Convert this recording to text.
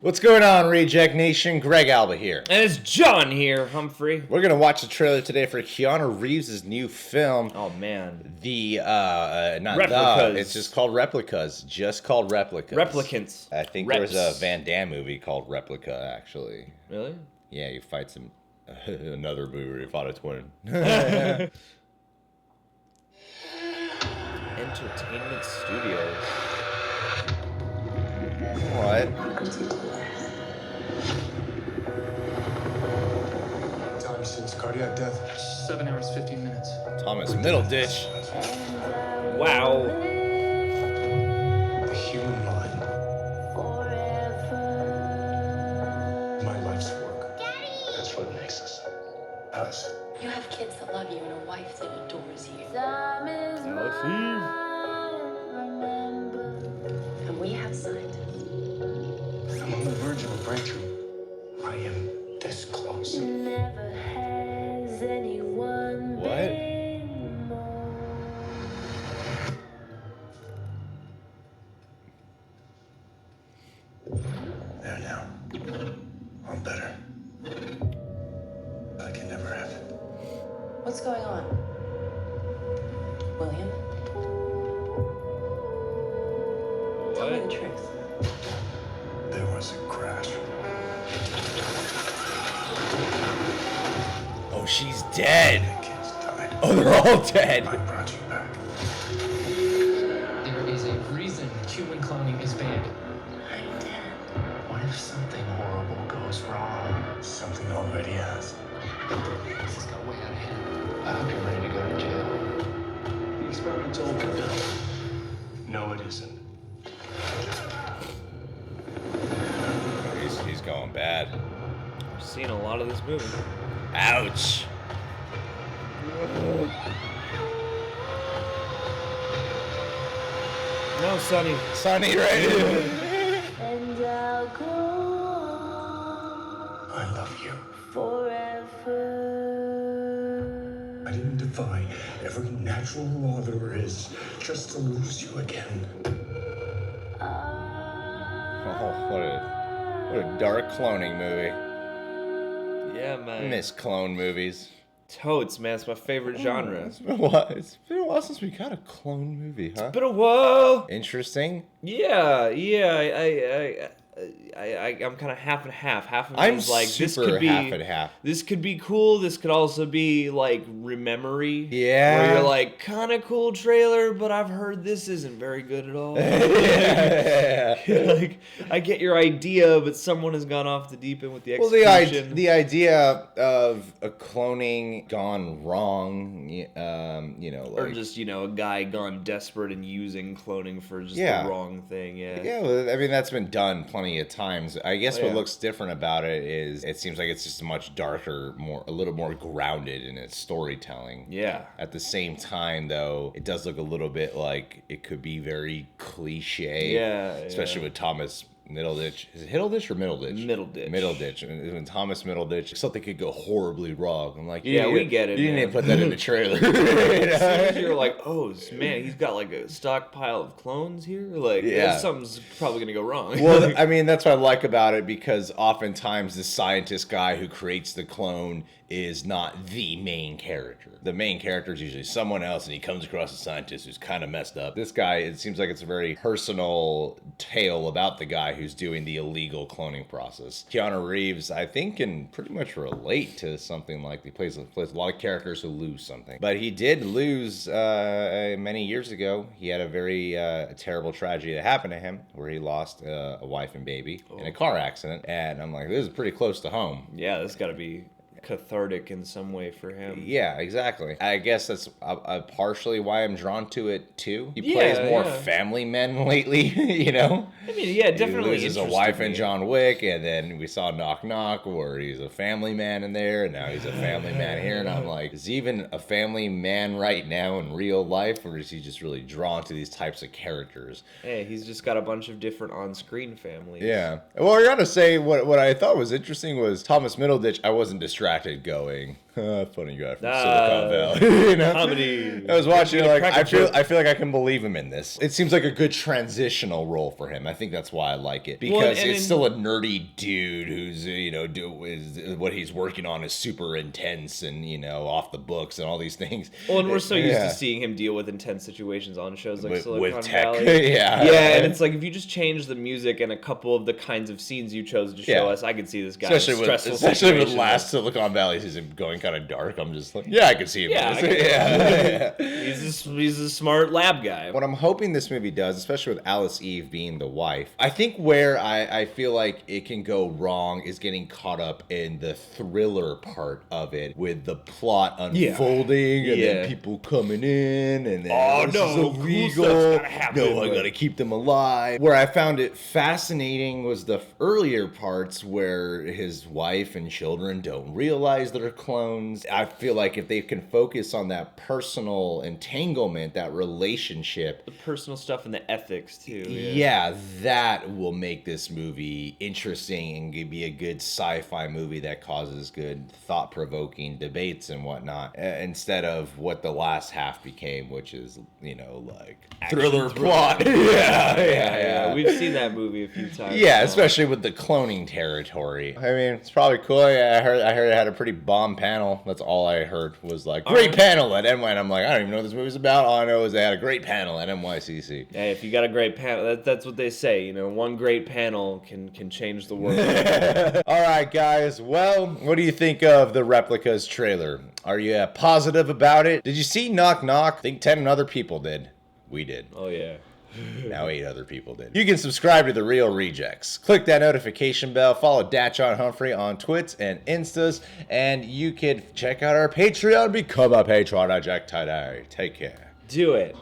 What's going on, Reject Nation? Greg Alba here. And it's John here, Humphrey. We're going to watch the trailer today for Keanu Reeves' new film. Oh, man. Replicas. It's just called Replicas. Just called Replicas. Replicants. I think there's a Van Damme movie called Replica, actually. Really? Yeah, he fights him. Another movie where he fought a twin. Entertainment Studios. What? Time since cardiac death? 7 hours, 15 minutes. Thomas Middleditch. Wow. The human mind. My life's work. Daddy! That's what makes us. Us. You have kids that love you and a wife that adores you. And we have scientists. I'm on the verge of a breakthrough. I am this close. What? There now. I'm better. I can never have it. What's going on? William? Tell me the truth. There was a crash. Oh, she's dead. The kids died. Oh, they're all dead. I brought you back. There is a reason human cloning is banned. I'm dead. What if something horrible goes wrong? Something already has. This has got way out of hand. I hope you're ready to go to jail. The experiment's over. No, it isn't. He's going bad. I've seen a lot of this movie. Ouch. No, Sonny. Sonny, right? I love you. I didn't defy every natural law there is just to lose you again. Oh, what a dark cloning movie. Yeah, I man. miss clone movies. Totes, man. It's my favorite genre. It's been a while since we got a clone movie, huh? But a whoa. Interesting. Yeah. I'm kind of half and half. Half of it I'm is like super this could be half and half. This could be cool. This could also be like rememory. Yeah. Where you're like kind of cool trailer, but I've heard this isn't very good at all. Yeah. Like I get your idea, but someone has gone off the deep end with the Well, execution. the idea of a cloning gone wrong, or just a guy gone desperate and using cloning for just Yeah. the wrong thing. Yeah. yeah, well, I mean that's been done plenty of times. I guess Oh, what yeah. looks different about it is it seems like it's just much darker, a little more grounded in its storytelling. Yeah. At the same time, though, it does look a little bit like it could be very cliche. Yeah, Especially yeah. with Thomas Middleditch. Is it Middleditch or Middleditch? Middleditch. Middleditch. And when Thomas Middleditch, something could go horribly wrong. I'm like, Yeah, we get it, You didn't man. even put that in the trailer. As soon as you're like, oh man, he's got like a stockpile of clones here. Like, Yeah. something's probably gonna go wrong. Well, I mean, that's what I like about it, because oftentimes the scientist guy who creates the clone is not the main character. The main character is usually someone else, and he comes across a scientist who's kind of messed up. This guy, it seems like it's a very personal tale about the guy who's doing the illegal cloning process. Keanu Reeves, I think, can pretty much relate to something like he plays a lot of characters who lose something. But he did lose many years ago. He had a very terrible tragedy that happened to him, where he lost a wife and baby in a car accident. And I'm like, this is pretty close to home. Yeah, this got to be cathartic in some way for him. Yeah, exactly. I guess that's partially why I'm drawn to it too. He plays more family men lately, you know? I mean, yeah, definitely. He loses a wife in John Wick, and then we saw Knock Knock, where he's a family man in there, and now he's a family man here, and I'm like, is he even a family man right now in real life, or is he just really drawn to these types of characters? Hey, he's just got a bunch of different on-screen families. Yeah. Well, I gotta say, what I thought was interesting was Thomas Middleditch. I wasn't distracted going, Funny guy from Silicon Valley. You know? Comedy. I was watching it, like, I feel joke. like I can believe him in this. It seems like a good transitional role for him. I think that's why I like it, because Well, it's still a nerdy dude who's, you know, what he's working on is super intense and, you know, off the books and all these things. Well, and we're so used Yeah. to seeing him deal with intense situations on shows like With Silicon tech. Valley. Yeah. Yeah, and it's like if you just change the music and a couple of the kinds of scenes you chose to show Yeah. us, I could see this guy Especially in with, stressful especially with situations. last Silicon Valley season going kind of dark. I'm just like, yeah, I can see him. Yeah, in this. Yeah. He's a smart lab guy. What I'm hoping this movie does, especially with Alice Eve being the wife, I think where I feel like it can go wrong is getting caught up in the thriller part of it, with the plot unfolding and Yeah. then people coming in and then Oh, this no, is cool illegal. stuff's gotta happen, No, I but- gotta keep them alive. Where I found it fascinating was the earlier parts where his wife and children don't realize they're clones. I feel like if they can focus on that personal entanglement, that relationship, The personal stuff and the ethics too. yeah, that will make this movie interesting and be a good sci-fi movie that causes good thought-provoking debates and whatnot, instead of what the last half became, which is, you know, like thriller plot. yeah. We've seen that movie a few times. Yeah, now. especially with the cloning territory. I mean, it's probably cool. Yeah, I heard it had a pretty bomb panel. That's all I heard was like, great panel at NY. And I'm like, I don't even know what this movie's about. All I know is they had a great panel at NYCC. Hey, if you got a great panel, that's what they say. You know, one great panel can change the world. All right, guys. Well, what do you think of the Replicas trailer? Are you positive about it? Did you see Knock Knock? I think 10 other people did. We did. Oh yeah. Now 8 other people did. You can subscribe to The Real Rejects. Click that notification bell. Follow Datchon Humphrey on Twits and Instas. And you can check out our Patreon. Become a patron at Jack today. Take care. Do it.